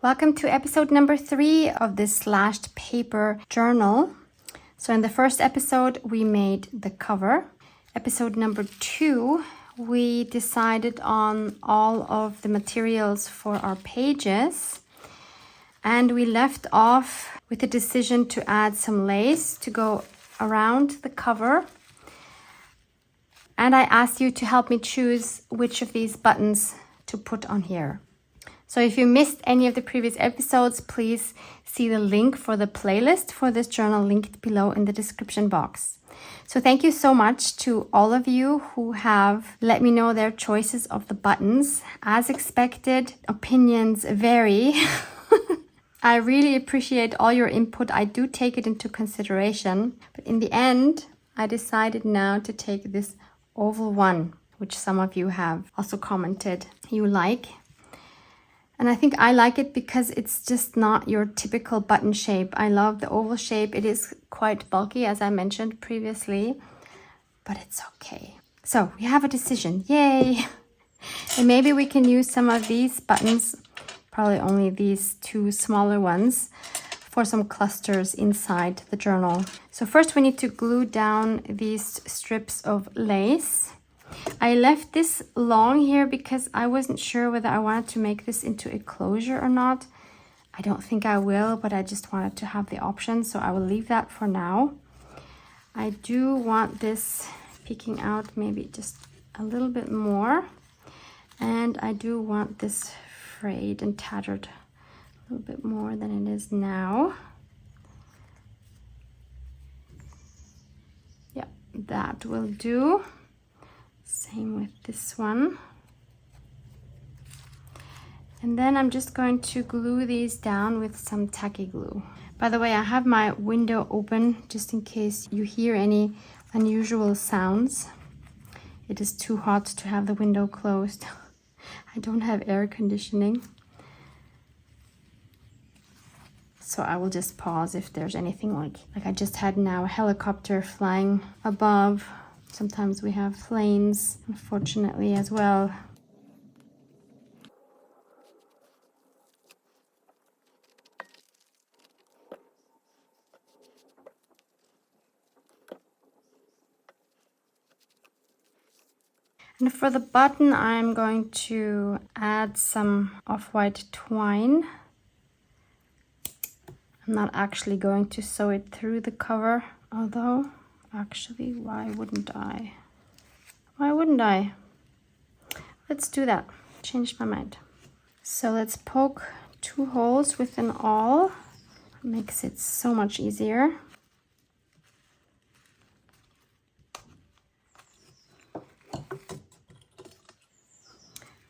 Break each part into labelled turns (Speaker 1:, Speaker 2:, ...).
Speaker 1: Welcome to episode number 3 of this slashed paper journal. So in the first episode, we made the cover. Episode number 2, we decided on all of the materials for our pages. And we left off with the decision to add some lace to go around the cover. And I asked you to help me choose which of these buttons to put on here. So if you missed any of the previous episodes, please see the link for the playlist for this journal linked below in the description box. So thank you so much to all of you who have let me know their choices of the buttons. As expected, opinions vary. I really appreciate all your input. I do take it into consideration. But in the end, I decided now to take this oval one, which some of you have also commented you like. And I think I like it because it's just not your typical button shape. I love the oval shape. It is quite bulky, as I mentioned previously, but it's okay. So we have a decision, yay! And maybe we can use some of these buttons, probably only these 2 smaller ones, for some clusters inside the journal. So first we need to glue down these strips of lace. I left this long here because I wasn't sure whether I wanted to make this into a closure or not. I don't think I will, but I just wanted to have the option, so I will leave that for now. I do want this peeking out maybe just a little bit more, and I do want this frayed and tattered a little bit more than it is now. Yeah, that will do. Same with this one. And then I'm just going to glue these down with some tacky glue. By the way, I have my window open just in case you hear any unusual sounds. It is too hot to have the window closed. I don't have air conditioning. So I will just pause if there's anything like I just had now, a helicopter flying above. Sometimes we have planes, unfortunately, as well. And for the button, I'm going to add some off-white twine. I'm not actually going to sew it through the cover, although, actually, why wouldn't I? Why wouldn't I? Let's do that. Changed my mind. So let's poke 2 holes with an awl. Makes it so much easier.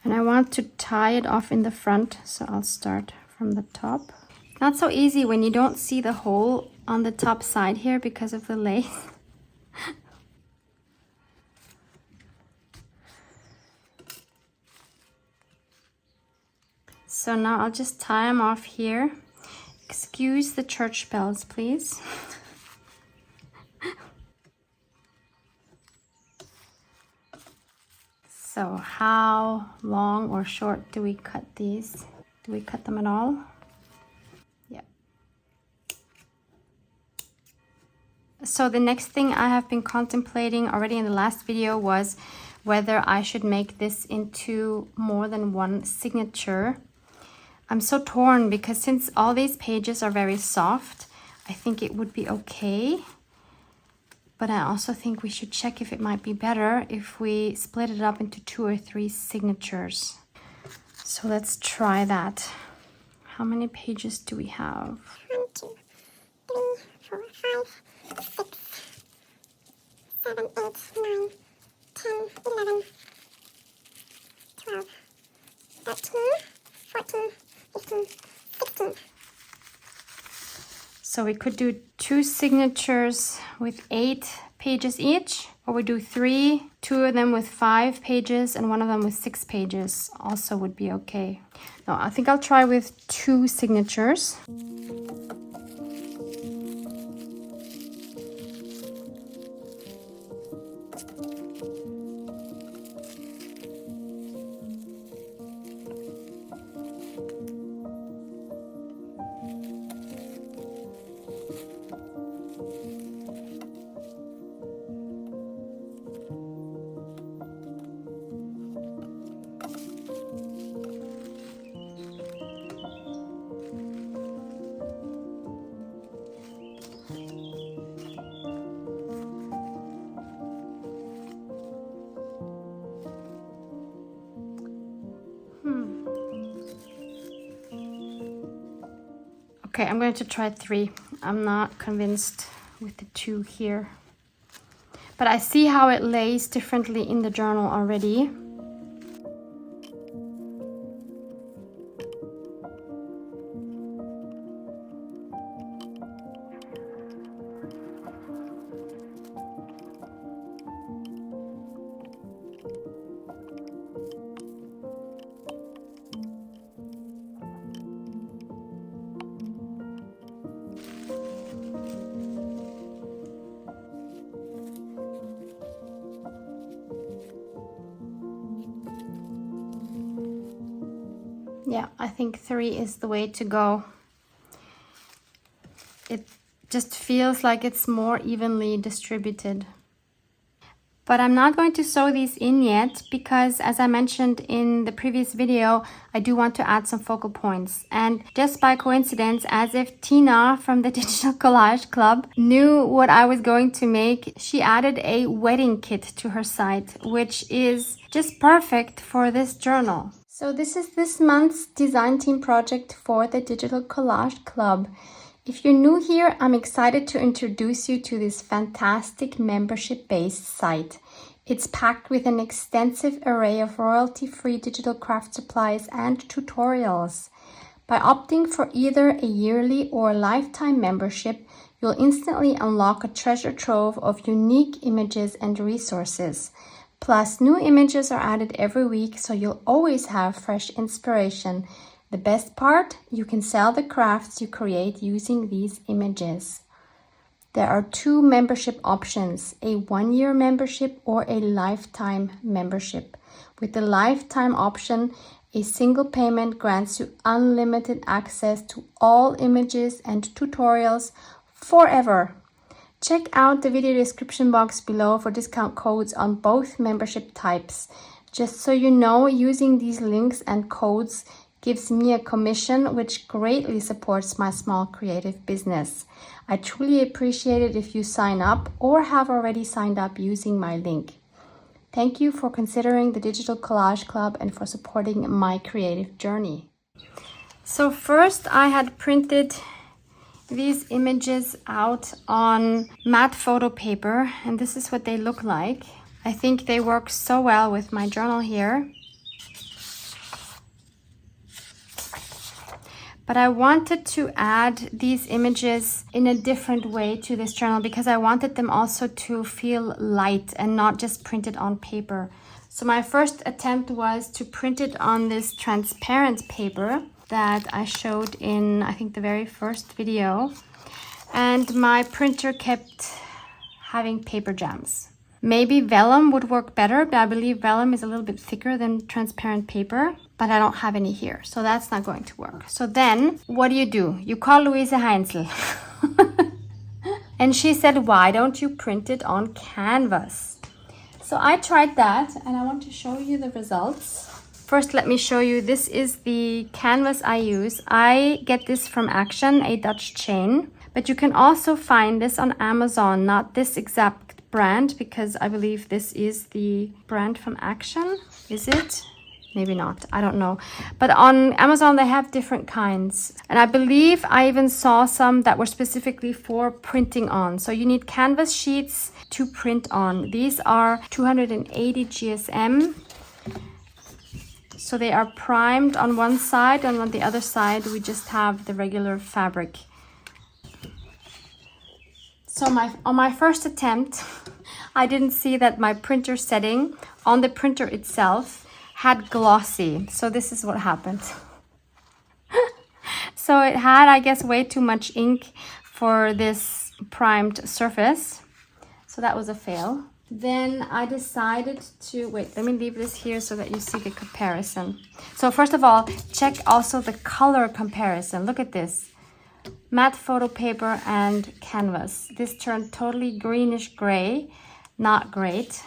Speaker 1: And I want to tie it off in the front, so I'll start from the top. Not so easy when you don't see the hole on the top side here because of the lace. So now I'll just tie them off here. Excuse the church bells, please. So how long or short do we cut these? Do we cut them at all? Yeah. So the next thing I have been contemplating already in the last video was whether I should make this into more than one signature. I'm so torn because since all these pages are very soft, I think it would be okay. But I also think we should check if it might be better if we split it up into 2 or 3 signatures. So let's try that. How many pages do we have?
Speaker 2: 1, 2, 3, 4, 5, 6, 7, 8, 9, 10, 11, 12, 13, 14, 15, 16.
Speaker 1: So we could do 2 signatures with 8 pages each, or we do 3, 2 of them with 5 pages and 1 of them with 6 pages also would be okay. No, I think I'll try with 2 signatures. Okay, I'm going to try 3. I'm not convinced with the 2 here. But I see how it lays differently in the journal already. Yeah, I think 3 is the way to go. It just feels like it's more evenly distributed. But I'm not going to sew these in yet because, as I mentioned in the previous video, I do want to add some focal points. And just by coincidence, as if Tina from the Digital Collage Club knew what I was going to make, she added a wedding kit to her site, which is just perfect for this journal. So this is this month's design team project for the Digital Collage Club. If you're new here, I'm excited to introduce you to this fantastic membership-based site. It's packed with an extensive array of royalty-free digital craft supplies and tutorials. By opting for either a yearly or lifetime membership, you'll instantly unlock a treasure trove of unique images and resources. Plus, new images are added every week, so you'll always have fresh inspiration. The best part, you can sell the crafts you create using these images. There are 2 membership options, a 1-year membership or a lifetime membership. With the lifetime option, a single payment grants you unlimited access to all images and tutorials forever. Check out the video description box below for discount codes on both membership types. Just so you know, using these links and codes gives me a commission, which greatly supports my small creative business. I truly appreciate it if you sign up or have already signed up using my link. Thank you for considering the Digital Collage Club and for supporting my creative journey. So first I had printed these images out on matte photo paper, and this is what they look like. I think they work so well with my journal here. But I wanted to add these images in a different way to this journal because I wanted them also to feel light and not just printed on paper. So my first attempt was to print it on this transparent paper that I showed in, I think, the very first video. And my printer kept having paper jams. Maybe vellum would work better, but I believe vellum is a little bit thicker than transparent paper, but I don't have any here, so that's not going to work. So then, what do? You call Louise Heinzel. And she said, why don't you print it on canvas? So I tried that, and I want to show you the results. First, let me show you, this is the canvas I use. I get this from Action, a Dutch chain, but you can also find this on Amazon, not this exact brand, because I believe this is the brand from Action. Is it? Maybe not, I don't know. But on Amazon they have different kinds. And I believe I even saw some that were specifically for printing on. So you need canvas sheets to print on. These are 280 GSM. So they are primed on one side, and on the other side we just have the regular fabric. So on my first attempt, I didn't see that my printer setting on the printer itself had glossy. So this is what happened. So it had, I guess, way too much ink for this primed surface. So that was a fail. Then I decided to, wait, let me leave this here so that you see the comparison. So first of all, check also the color comparison. Look at this. Matte photo paper and canvas. This turned totally greenish gray. Not great.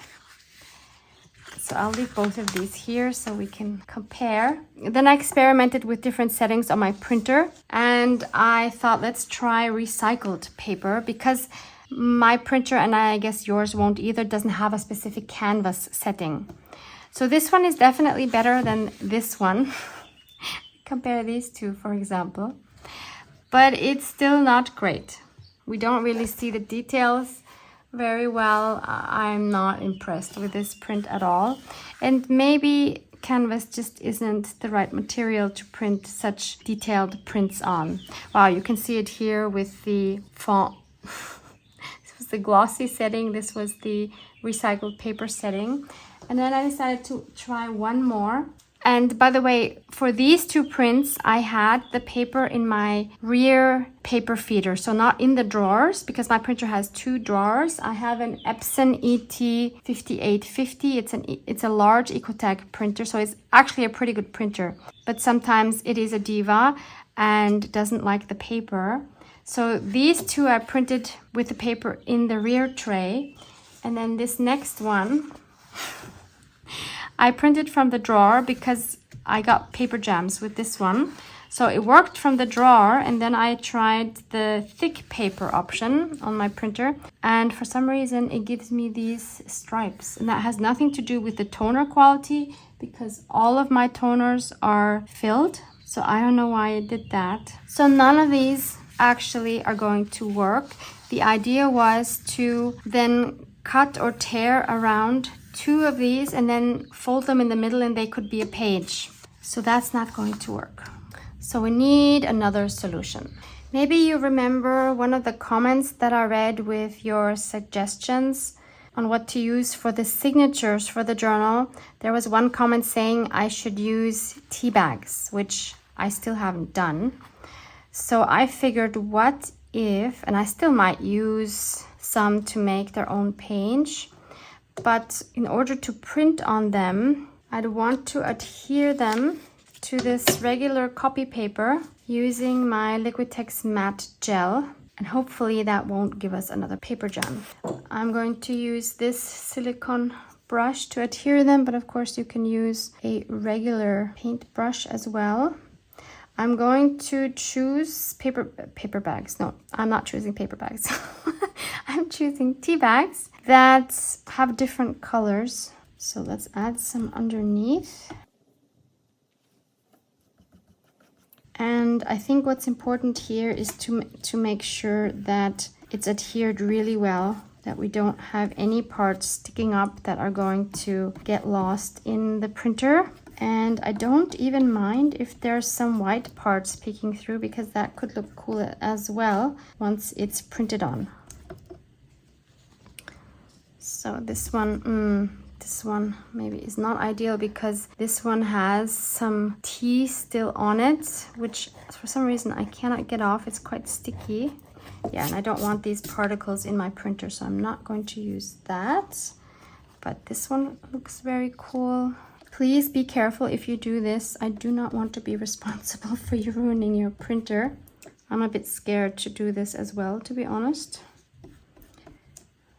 Speaker 1: So I'll leave both of these here so we can compare. Then I experimented with different settings on my printer, and I thought, let's try recycled paper, because my printer, and I guess yours won't either, doesn't have a specific canvas setting. So this one is definitely better than this one. Compare these two, for example. but it's still not great. We don't really see the details very well. I'm not impressed with this print at all. And maybe canvas just isn't the right material to print such detailed prints on. Wow, you can see it here with the font. This was the glossy setting, this was the recycled paper setting. And then I decided to try one more. And by the way, for these two prints, I had the paper in my rear paper feeder. So not in the drawers, because my printer has two drawers. I have an Epson ET5850. It's a large Ecotech printer, so it's actually a pretty good printer. But sometimes it is a diva and doesn't like the paper. So these two I printed with the paper in the rear tray. And then this next one, I printed from the drawer because I got paper jams with this one. So it worked from the drawer, and then I tried the thick paper option on my printer. And for some reason, it gives me these stripes. And that has nothing to do with the toner quality because all of my toners are filled. So I don't know why it did that. So none of these actually are going to work. The idea was to then cut or tear around two of these and then fold them in the middle and they could be a page. So that's not going to work. So we need another solution. Maybe you remember one of the comments that I read with your suggestions on what to use for the signatures for the journal. There was one comment saying I should use tea bags, which I still haven't done. So I figured, what if, and I still might use some to make their own page, but in order to print on them, I'd want to adhere them to this regular copy paper using my Liquitex matte gel, and hopefully that won't give us another paper jam. I'm going to use this silicone brush to adhere them, but of course you can use a regular paint brush as well. I'm going to choose paper bags. No, I'm not choosing paper bags. I'm choosing tea bags that have different colors. So let's add some underneath. And I think what's important here is to make sure that it's adhered really well, that we don't have any parts sticking up that are going to get lost in the printer. And I don't even mind if there's some white parts peeking through, because that could look cool as well once it's printed on. So this one maybe is not ideal because this one has some tea still on it, which for some reason I cannot get off. It's quite sticky. Yeah, and I don't want these particles in my printer, so I'm not going to use that. But this one looks very cool. Please be careful if you do this. I do not want to be responsible for you ruining your printer. I'm a bit scared to do this as well, to be honest.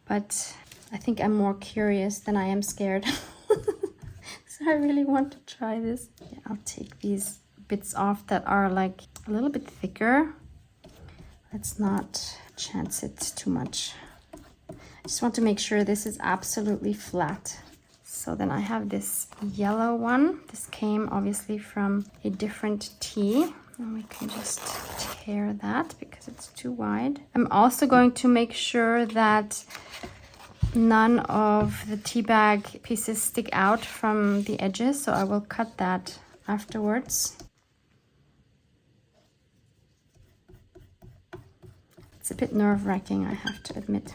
Speaker 1: But I think I'm more curious than I am scared. So I really want to try this. Yeah, I'll take these bits off that are like a little bit thicker. Let's not chance it too much. I just want to make sure this is absolutely flat. So then I have this yellow one. This came obviously from a different tea. And we can just tear that because it's too wide. I'm also going to make sure that none of the tea bag pieces stick out from the edges. So I will cut that afterwards. It's a bit nerve-wracking, I have to admit.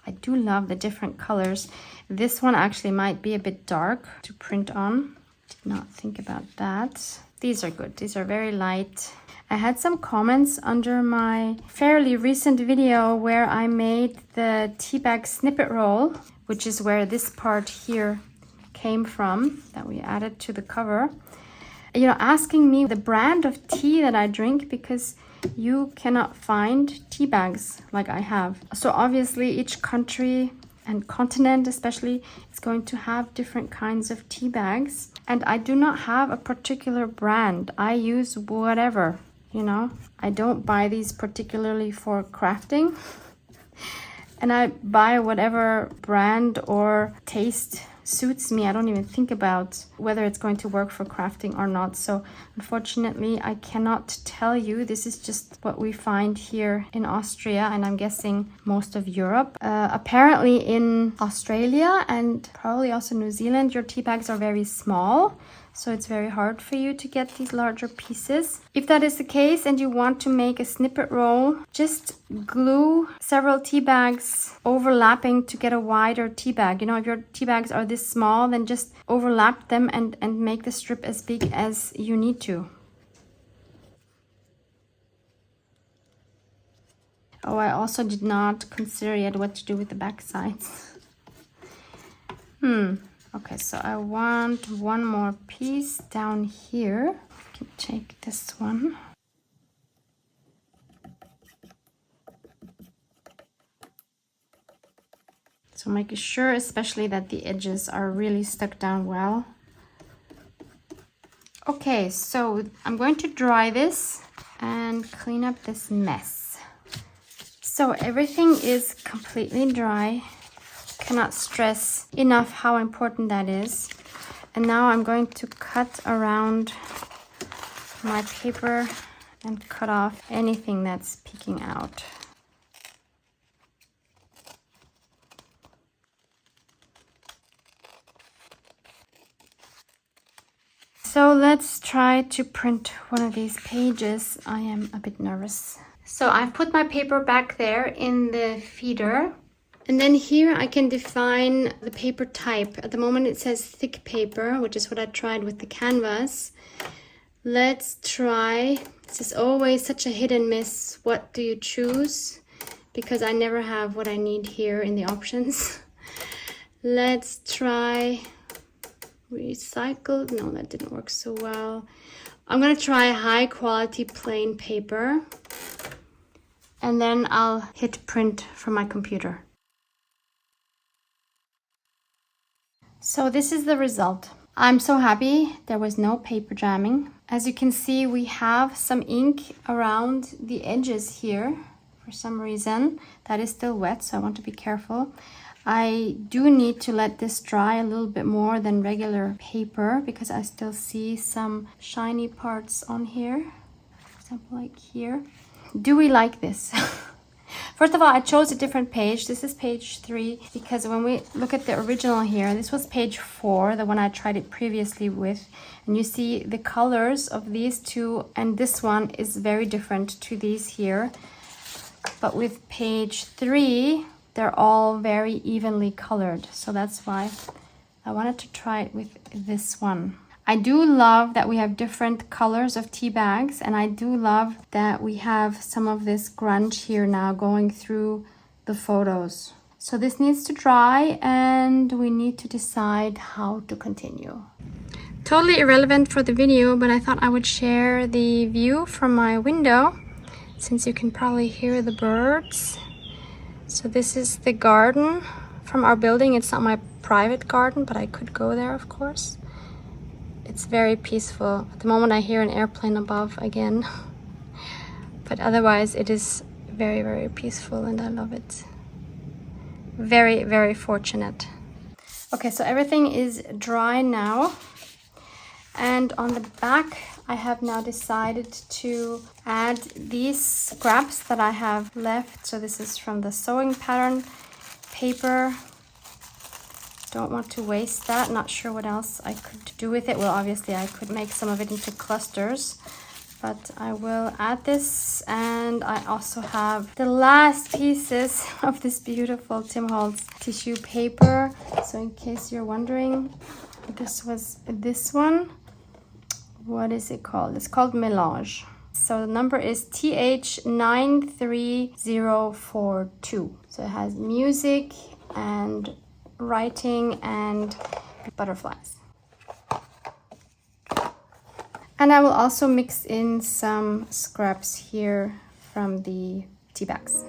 Speaker 1: I do love the different colors. This one actually might be a bit dark to print on. Did not think about that. These are good. These are very light. I had some comments under my fairly recent video where I made the tea bag snippet roll, which is where this part here came from that we added to the cover. You know, asking me the brand of tea that I drink because you cannot find tea bags like I have. So obviously each country and continent especially is going to have different kinds of tea bags. And I do not have a particular brand. I use whatever, you know. I don't buy these particularly for crafting. And I buy whatever brand or taste suits me. I don't even think about whether it's going to work for crafting or not. So unfortunately, I cannot tell you. This is just what we find here in Austria, and I'm guessing most of Europe. Apparently in Australia and probably also New Zealand, your tea bags are very small. So it's very hard for you to get these larger pieces. If that is the case and you want to make a snippet roll, just glue several tea bags overlapping to get a wider tea bag. You know, if your tea bags are this small, then just overlap them and make the strip as big as you need to. Oh, I also did not consider yet what to do with the back sides. Okay, so I want one more piece down here. I can take this one. So making sure especially that the edges are really stuck down well. Okay, so I'm going to dry this and clean up this mess. So everything is completely dry. Cannot stress enough how important that is. And now I'm going to cut around my paper and cut off anything that's peeking out. So let's try to print one of these pages. I am a bit nervous. So I've put my paper back there in the feeder. And then here I can define the paper type. At the moment it says thick paper, which is what I tried with the canvas. Let's try, this is always such a hit and miss. What do you choose? Because I never have what I need here in the options. Let's try recycled. No, that didn't work so well. I'm gonna try high quality plain paper. And then I'll hit print from my computer. So this is the result. I'm so happy there was no paper jamming. As you can see, we have some ink around the edges here for some reason. That is still wet, so I want to be careful. I do need to let this dry a little bit more than regular paper because I still see some shiny parts on here. For example, like here. Do we like this? First of all, I chose a different page. This is page 3 because when we look at the original here, this was page 4, the one I tried it previously with. And you see the colors of these two and this one is very different to these here. But with page 3, they're all very evenly colored. So that's why I wanted to try it with this one. I do love that we have different colors of tea bags, and I do love that we have some of this grunge here now going through the photos. So this needs to dry and we need to decide how to continue. Totally irrelevant for the video, but I thought I would share the view from my window since you can probably hear the birds. So this is the garden from our building. It's not my private garden, but I could go there, of course. It's very peaceful. At the moment I hear an airplane above again. But otherwise it is very, very peaceful and I love it. Very, very fortunate. Okay, so everything is dry now. And on the back, I have now decided to add these scraps that I have left. So this is from the sewing pattern paper. Don't want to waste that. Not sure what else I could do with it. Well, obviously I could make some of it into clusters, but I will add this. And I also have the last pieces of this beautiful Tim Holtz tissue paper. So in case you're wondering, this was this one. What is it called? It's called Melange. So the number is TH93042. So it has music and writing and butterflies. And I will also mix in some scraps here from the tea bags.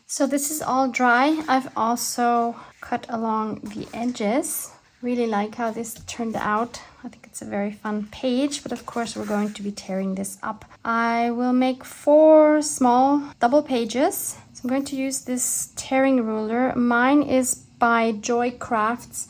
Speaker 1: So this is all dry. I've also cut along the edges. Really like how this turned out. I think it's a very fun page, but of course we're going to be tearing this up. I will make 4 small double pages. So I'm going to use this tearing ruler. Mine is by Joy Crafts.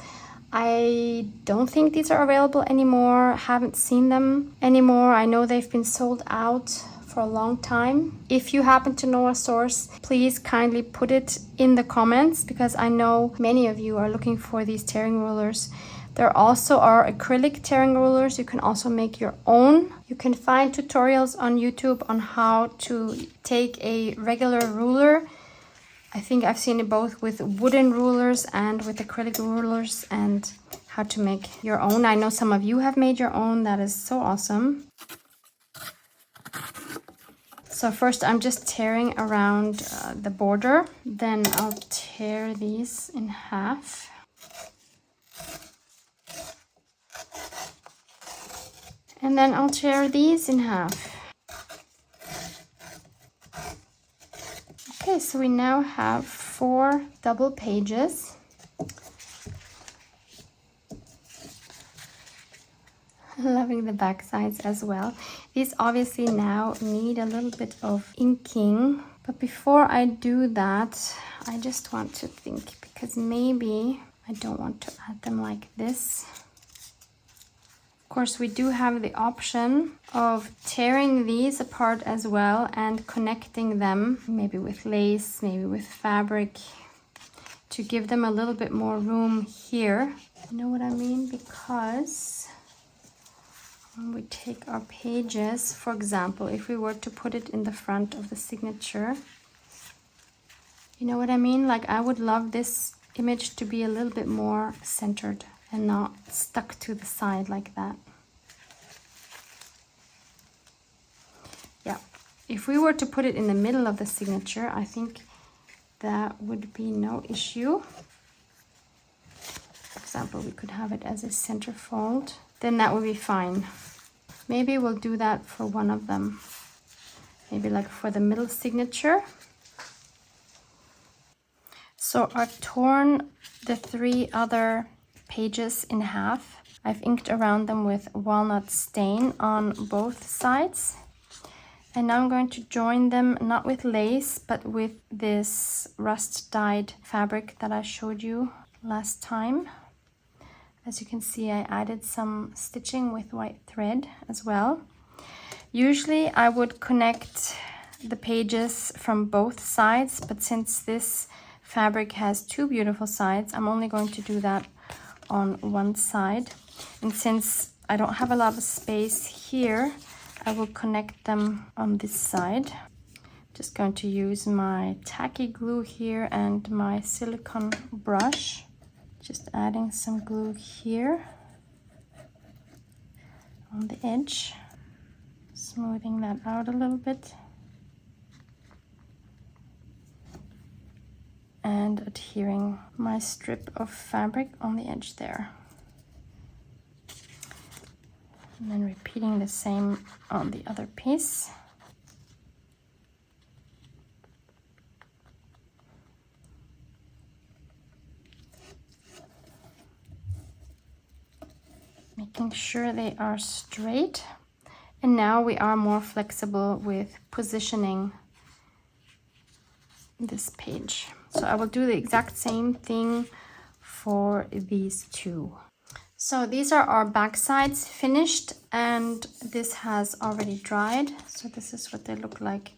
Speaker 1: I don't think these are available anymore. Haven't seen them anymore. I know they've been sold out for a long time. If you happen to know a source, please kindly put it in the comments, because I know many of you are looking for these tearing rulers. There also are acrylic tearing rulers. You can also make your own. You can find tutorials on YouTube on how to take a regular ruler. I think I've seen it both with wooden rulers and with acrylic rulers, and how to make your own. I know some of you have made your own. That is so awesome. So first I'm just tearing around the border. Then I'll tear these in half. And then I'll tear these in half. Okay, so we now have 4 double pages. Loving the back sides as well. These obviously now need a little bit of inking. But before I do that, I just want to think, because maybe I don't want to add them like this. Of course, we do have the option of tearing these apart as well and connecting them, maybe with lace, maybe with fabric, to give them a little bit more room here. You know what I mean? Because when we take our pages, for example, if we were to put it in the front of the signature, you know what I mean? Like, I would love this image to be a little bit more centered and not stuck to the side like that. Yeah, if we were to put it in the middle of the signature, I think that would be no issue. For example, we could have it as a centerfold, then that would be fine. Maybe we'll do that for one of them. Maybe like for the middle signature. So I've torn the 3 other pages in half. I've inked around them with walnut stain on both sides. And now I'm going to join them not with lace, but with this rust dyed fabric that I showed you last time. As you can see, I added some stitching with white thread as well. Usually I would connect the pages from both sides, but since this fabric has 2 beautiful sides, I'm only going to do that on one side. And since I don't have a lot of space here, I will connect them on this side. Just going to use my tacky glue here and my silicone brush. Just adding some glue here on the edge, smoothing that out a little bit, and adhering my strip of fabric on the edge there. And then repeating the same on the other piece. Making sure they are straight. And now we are more flexible with positioning this page. So I will do the exact same thing for these 2. So these are our back sides finished, and this has already dried. So this is what they look like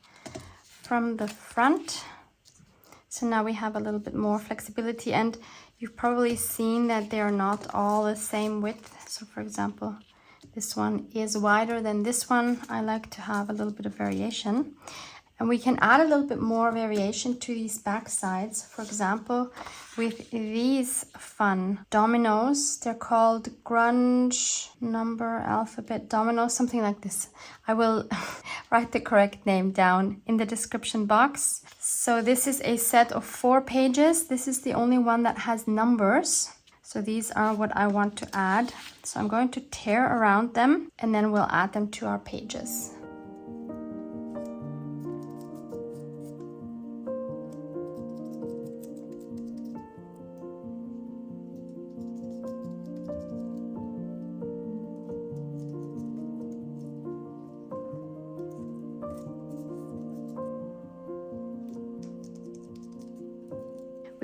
Speaker 1: from the front. So now we have a little bit more flexibility, and you've probably seen that they are not all the same width. So for example, this one is wider than this one. I like to have a little bit of variation. And we can add a little bit more variation to these back sides. For example, with these fun Dominos, they're called Grunge, number, alphabet, Dominos, something like this. I will write the correct name down in the description box. So this is a set of 4 pages. This is the only one that has numbers. So these are what I want to add. So I'm going to tear around them, and then we'll add them to our pages.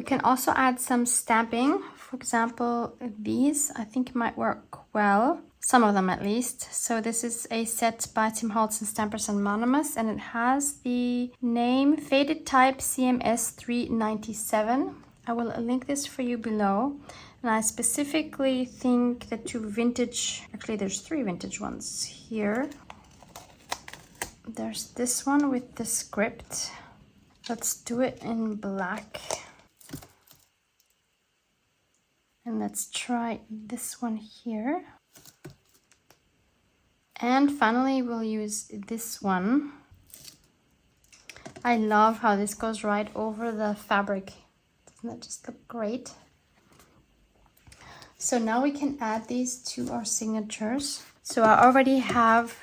Speaker 1: can also add some stamping. For example, these I think might work well. Some of them at least. So this is a set by Tim Holtz and Stampers Anonymous, and it has the name Faded Type CMS 397. I will link this for you below. And I specifically think the two vintage, actually there's 3 vintage ones here. There's this one with the script. Let's do it in black. And let's try this one here. And finally, we'll use this one. I love how this goes right over the fabric. Doesn't that just look great? So now we can add these to our signatures. So I already have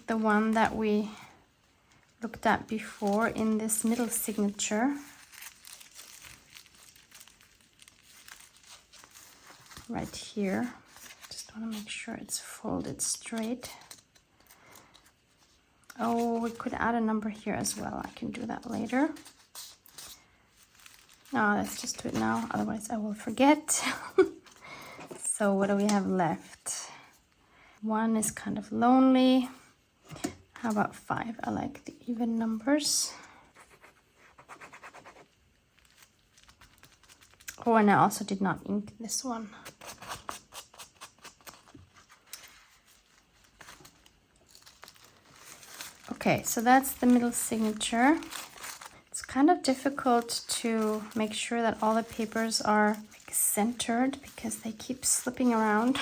Speaker 1: the one that we looked at before in this middle signature. Right here. Just want to make sure it's folded straight. Oh, we could add a number here as well. I can do that later. No, let's just do it now, otherwise I will forget. So what do we have left? 1 is kind of lonely. How about 5? I like the even numbers. Oh, and I also did not ink this one. Okay, so that's the middle signature. It's kind of difficult to make sure that all the papers are like centered because they keep slipping around.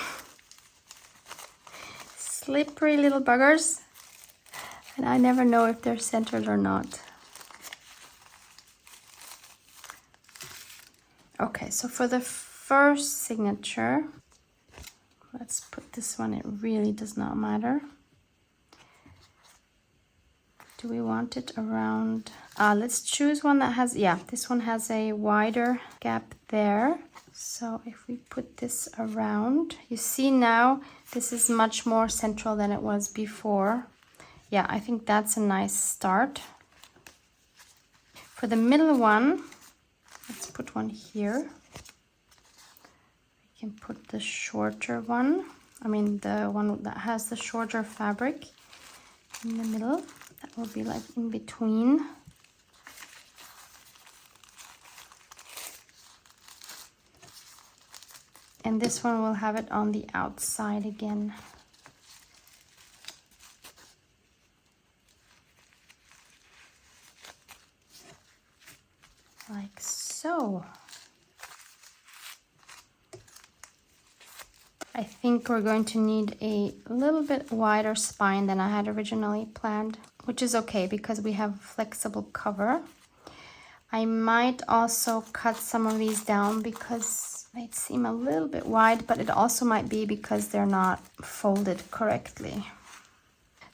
Speaker 1: Slippery little buggers. And I never know if they're centered or not. Okay, so for the first signature, let's put this one, it really does not matter. Do we want it around? Let's choose one that has, yeah, this one has a wider gap there. So if we put this around, you see now this is much more central than it was before. Yeah, I think that's a nice start. For the middle one, let's put one here. We can put the shorter one. I mean the one that has the shorter fabric in the middle. That will be like in between. And this one will have it on the outside again. Like so. I think we're going to need a little bit wider spine than I had originally planned, which is okay because we have flexible cover. I might also cut some of these down because they seem a little bit wide, but it also might be because they're not folded correctly.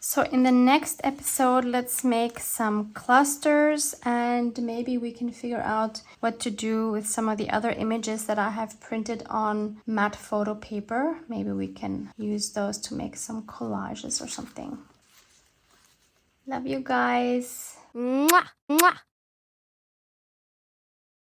Speaker 1: So in the next episode, let's make some clusters and maybe we can figure out what to do with some of the other images that I have printed on matte photo paper. Maybe we can use those to make some collages or something. Love you guys.
Speaker 2: Mwah, mwah.